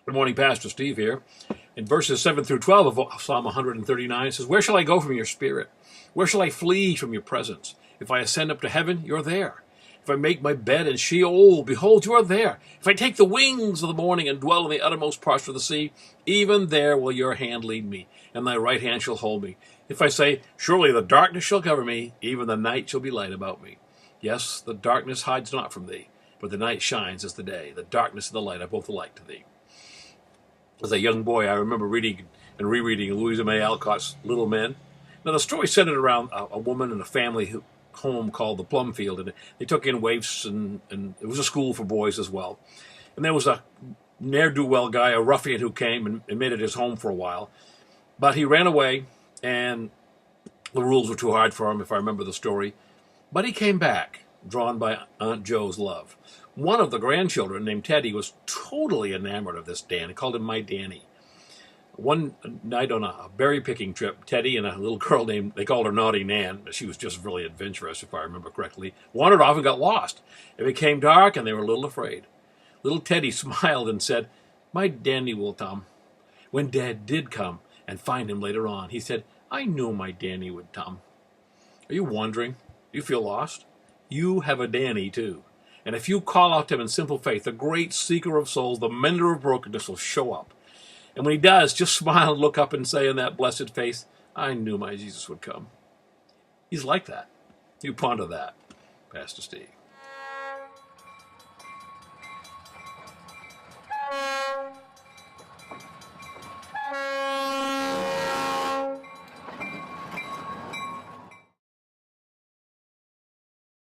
Good morning, Pastor Steve here. In verses 7 through 12 of Psalm 139, it says, "Where shall I go from your spirit? Where shall I flee from your presence? If I ascend up to heaven, you're there. If I make my bed in Sheol, behold, you are there. If I take the wings of the morning and dwell in the uttermost parts of the sea, even there will your hand lead me, and thy right hand shall hold me. If I say, surely the darkness shall cover me, even the night shall be light about me. Yes, the darkness hides not from thee, but the night shines as the day. The darkness and the light are both alike to thee." As a young boy, I remember reading and rereading Louisa May Alcott's Little Men. Now, the story centered around a woman and a family home called the Plumfield, and they took in waifs, and it was a school for boys as well. And there was a ne'er-do-well guy, a ruffian, who came and made it his home for a while. But he ran away, and the rules were too hard for him, if I remember the story. But he came back, drawn by Aunt Jo's love. One of the grandchildren, named Teddy, was totally enamored of this Dan. He called him my Danny. One night on a berry-picking trip, Teddy and a little girl they called her Naughty Nan, she was just really adventurous, if I remember correctly, wandered off and got lost. It became dark, and they were a little afraid. Little Teddy smiled and said, "My Danny will come." When Dad did come and find him later on, he said, "I knew my Danny would come." Are you wondering? Do you feel lost? You have a Danny, too. And if you call out to him in simple faith, the great seeker of souls, the mender of brokenness will show up. And when he does, just smile and look up and say in that blessed face, "I knew my Jesus would come." He's like that. You ponder that, Pastor Steve.